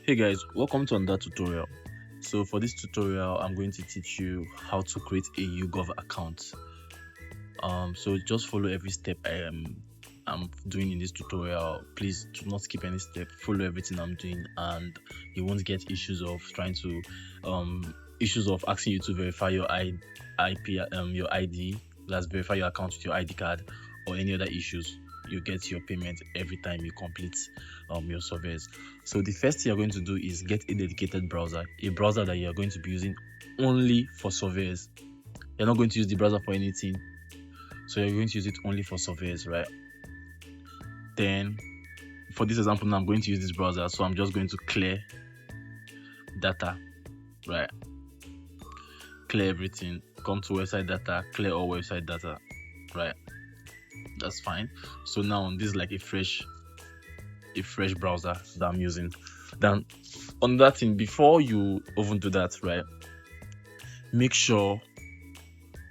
Hey guys, welcome to another tutorial. So for this tutorial, I'm going to teach you how to create a YouGov account. So just follow every step I'm doing in this tutorial. Please do not skip any step. Follow everything I'm doing, and you won't get issues of asking you to verify your your ID. Let's verify your account with your ID card or any other issues. You get your payment every time you complete your surveys. So the first thing you're going to do is get a dedicated browser, a browser that you're going to be using only for surveys. You're not going to use the browser for anything, so you're going to use it only for surveys, right? Then for this example now, I'm going to use this browser, so I'm just going to clear data, right? Clear everything, come to website data, clear all website data, right? That's fine. So now this is like a fresh browser that I'm using. Then on that thing, before you even do that, right, make sure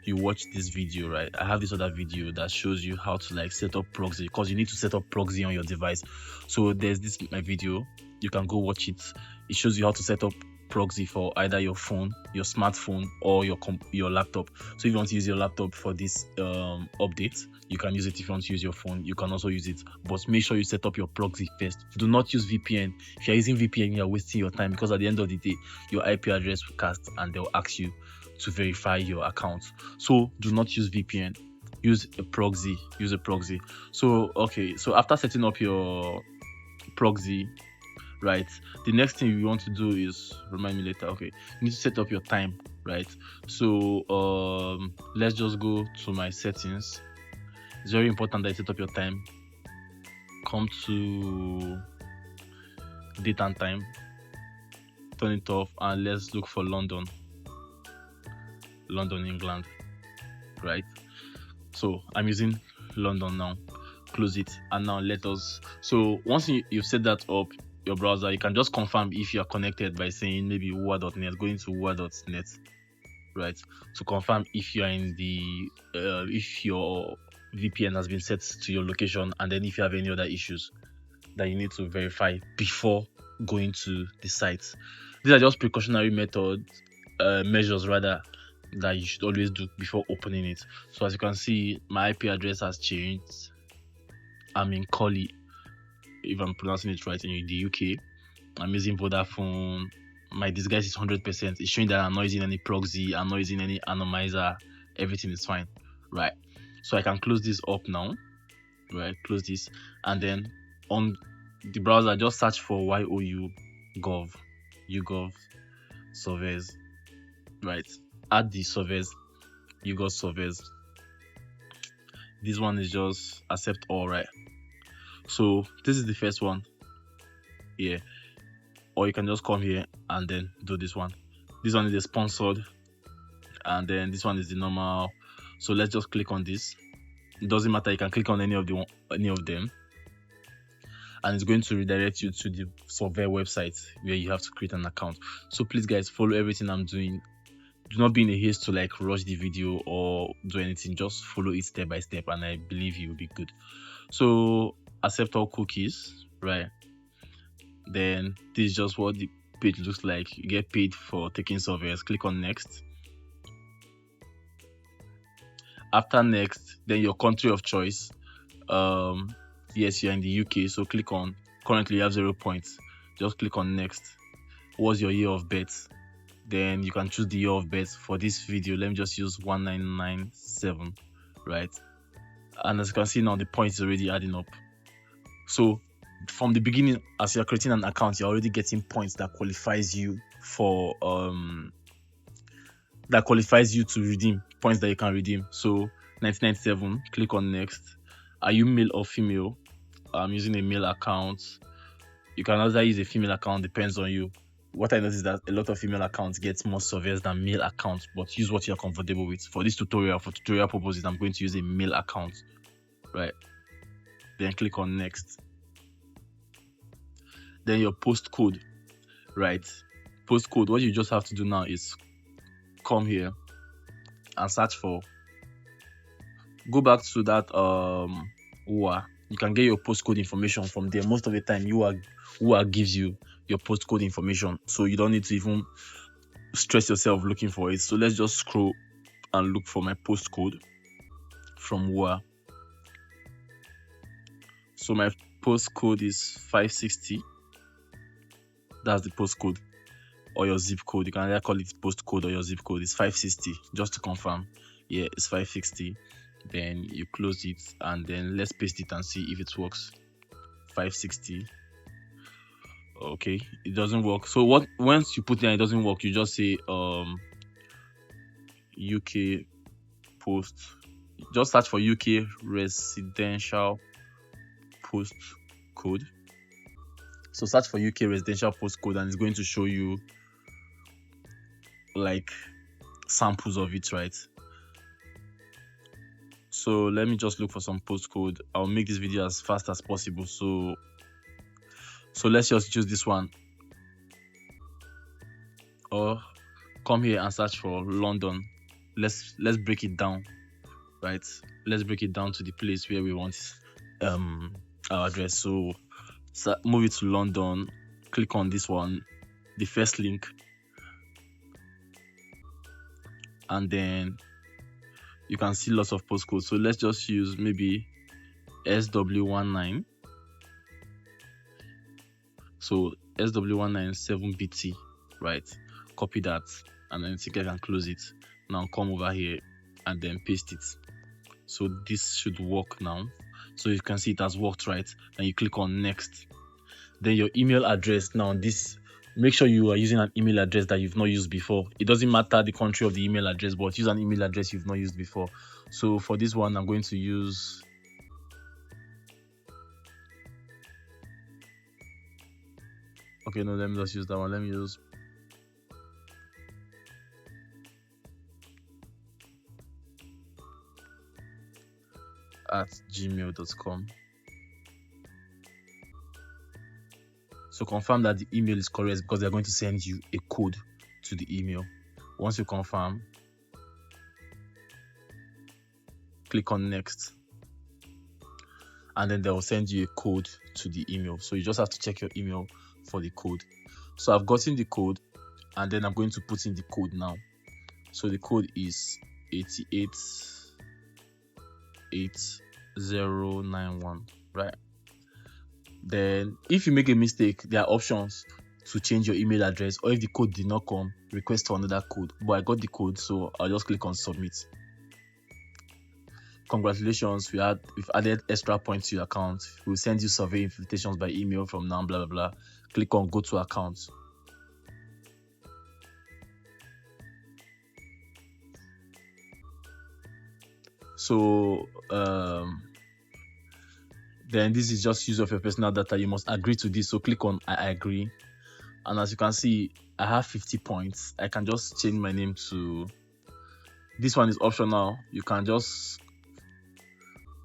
you watch this video, right? I have this other video that shows you how to like set up proxy, because you need to set up proxy on your device. So there's this my video, you can go watch it. It shows you how to set up proxy for either your phone, your smartphone, or your laptop. So if you want to use your laptop for this update, you can use it. If you want to use your phone, you can also use it, but make sure you set up your proxy first. Do not use VPN. If you're using VPN, you're wasting your time, because at the end of the day your IP address will cast and they'll ask you to verify your account. So do not use VPN. Use a proxy. So okay, so after setting up your proxy, right, the next thing you want to do is, remind me later, okay, you need to set up your time, right? So let's just go to my settings. It's very important that you set up your time. Come to date and time, turn it off, and let's look for London, England, right? So I'm using London now. Close it, and now let us. So once you've set that up, your browser, you can just confirm if you are connected by saying maybe wua.net, going to wua.net, right, to confirm if you are in the if your VPN has been set to your location, and then if you have any other issues that you need to verify before going to the site. These are just precautionary measures rather, that you should always do before opening it. So as you can see, my IP address has changed. I'm in Collie, if I'm pronouncing it right, in the UK. I'm using Vodafone. My disguise is 100%. It's showing that I'm not using any proxy, I'm not using any anonymizer. Everything is fine, right? So I can close this up now, right? Close this, and then on the browser, just search for YouGov surveys, right? Add the surveys, YouGov surveys. This one is just accept all, right? So this is the first one here, or you can just come here and then do this one. This one is the sponsored, and then this one is the normal. So let's just click on this. It doesn't matter, you can click on any of them, and it's going to redirect you to the survey website where you have to create an account. So please guys, follow everything I'm doing. Do not be in a haste to like rush the video or do anything. Just follow it step by step, and I believe you will be good. So accept all cookies, right? Then this is just what the page looks like. You get paid for taking surveys. Click on next. After next, then your country of choice. Yes, you're in the UK, so click on, currently you have 0 points. Just click on next. What's your year of birth? Then you can choose the year of birth. For this video, let me just use 1997, right? And as you can see now, the points is already adding up. So from the beginning, as you're creating an account, you're already getting points that qualifies you for to redeem points that you can redeem. So 1997, click on next. Are you male or female? I'm using a male account. You can also use a female account, depends on you. What I noticed is that a lot of female accounts get more surveys than male accounts, but use what you're comfortable with. For this tutorial, for tutorial purposes, I'm going to use a male account, right? Then click on next. Then your postcode, right? Postcode, what you just have to do now is come here and search for, go back to that WUA. You can get your postcode information from there. Most of the time WUA gives you your postcode information, so you don't need to even stress yourself looking for it. So let's just scroll and look for my postcode from WA. So my postcode is 560. That's the postcode, or your zip code. You can either call it postcode or your zip code. It's 560, just to confirm. Yeah, it's 560. Then you close it, and then let's paste it and see if it works. 560. Okay, it doesn't work. So once you put it and it doesn't work, you just say UK post. Just search for UK residential postcode. So search for UK residential postcode, and it's going to show you like samples of it, right? So let me just look for some postcode. I'll make this video as fast as possible. So let's just choose this one, or come here and search for London. Let's break it down, right? Let's break it down to the place where we want our address. So move it to London, click on this one, the first link, and then you can see lots of postcodes. So let's just use maybe SW19. So SW197BT, right? Copy that, and then I can close it. Now come over here and then paste it. So this should work now. So you can see it has worked, right? And you click on next. Then your email address. Now this, make sure you are using an email address that you've not used before. It doesn't matter the country of the email address, but use an email address you've not used before. So for this one, I'm going to use okay, no, let me just use that one. Let me use @gmail.com. So confirm that the email is correct, because they're going to send you a code to the email. Once you confirm, click on next, and then they will send you a code to the email. So you just have to check your email for the code. So I've gotten the code, and then I'm going to put in the code now. So the code is 888091, right? Then if you make a mistake, there are options to change your email address, or if the code did not come, request for another code. But I got the code, so I'll just click on submit. Congratulations, we've added extra points to your account. We'll send you survey invitations by email from now, blah blah blah. Click on go to account. So then this is just use of your personal data. You must agree to this. So click on I agree. And as you can see, I have 50 points. I can just change my name to, this one is optional. You can just,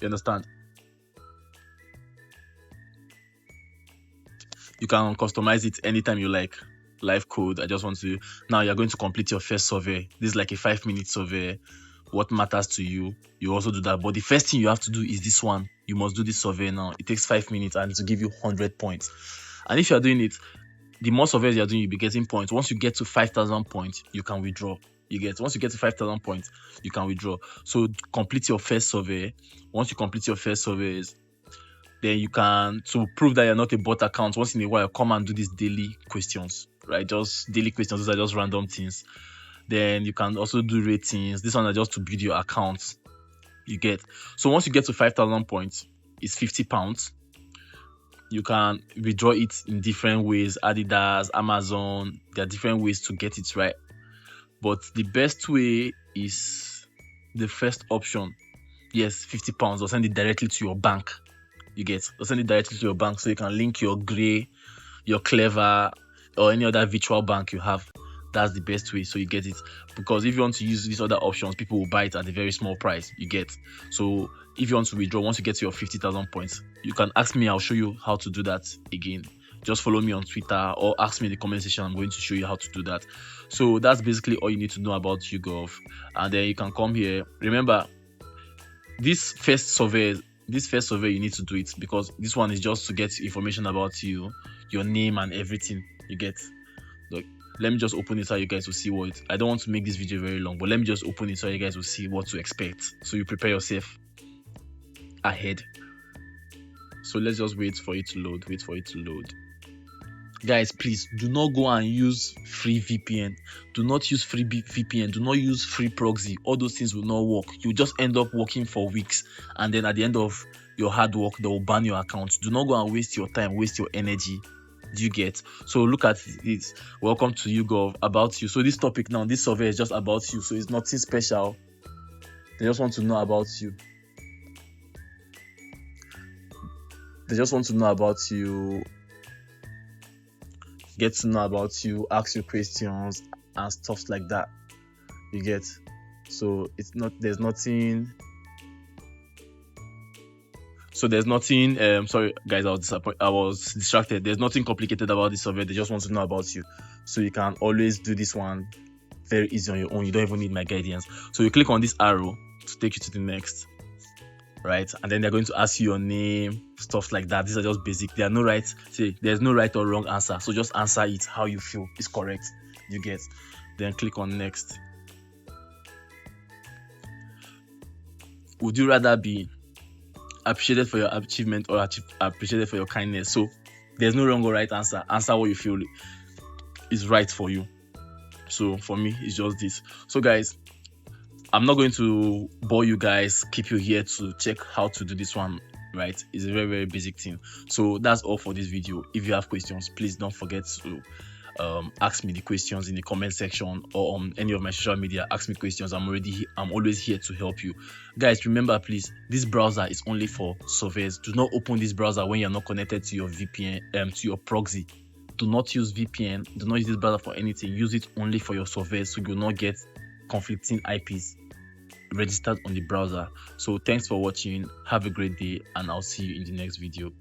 you understand? You can customize it anytime you like. Live code. I just want to, now you're going to complete your first survey. This is like a 5-minute survey. What matters to you, you also do that. But the first thing you have to do is this one. You must do this survey now. It takes 5 minutes and to give you 100 points. And if you're doing it, the more surveys you're doing, you'll be getting points. Once you get to 5,000 points, you can withdraw. Once you get to 5,000 points, you can withdraw. So complete your first survey. Once you complete your first surveys, then you can, to prove that you're not a bot account, once in a while, come and do these daily questions, right? Just daily questions. Those are just random things. Then you can also do ratings. This one are just to build your account. You get. So once you get to 5,000 points, it's £50. You can withdraw it in different ways. Adidas, Amazon, there are different ways to get it, right? But the best way is the first option. Yes, £50. They'll send it directly to your bank. You get. They'll send it directly to your bank, so you can link your Grey, your Clever, or any other virtual bank you have. That's the best way, so you get it. Because if you want to use these other options, people will buy it at a very small price. You get. So if you want to withdraw, once you get to your 50,000 points, you can ask me. I'll show you how to do that again. Just follow me on Twitter or ask me in the comment section. I'm going to show you how to do that. So that's basically all you need to know about YouGov. And then you can come here. Remember, this first survey you need to do it, because this one is just to get information about you. your name and everything. You get? Like, let me just open it so you guys will see what. I don't want to make this video very long, but let me just open it so you guys will see what to expect. So you prepare yourself ahead. So let's just wait for it to load. Guys, please do not go and use free VPN. Do not use free VPN. Do not use free proxy. All those things will not work. You just end up working for weeks, and then at the end of your hard work, they will ban your account. Do not go and waste your time, waste your energy. Do you get? So look at this. Welcome to YouGov, about you. So this topic now, this survey is just about you. So it's nothing special. They just want to know about you. They just want to know about you. Get to know about you, ask you questions and stuff like that. You get? So there's nothing. Sorry guys, I was distracted. There's nothing complicated about this survey. They just want to know about you. So you can always do this one very easy on your own. You don't even need my guidance. So you click on this arrow to take you to the next. Right, and then they're going to ask you your name, stuff like that. These are just basic. There's no right or wrong answer, so just answer it how you feel is correct. You get? Then click on next. Would you rather be appreciated for your achievement or appreciated for your kindness? So there's no wrong or right answer. Answer what you feel is right for you. So for me, it's just this. So guys, I'm not going to bore you guys, keep you here to check how to do this one, right? It's a very, very basic thing. So that's all for this video. If you have questions, please don't forget to ask me the questions in the comment section or on any of my social media. Ask me questions. I'm always here to help you. Guys, remember, please, this browser is only for surveys. Do not open this browser when you're not connected to your VPN, to your proxy. Do not use VPN. Do not use this browser for anything. Use it only for your surveys, so you will not get conflicting IPs registered on the browser. So thanks for watching. Have a great day, and I'll see you in the next video.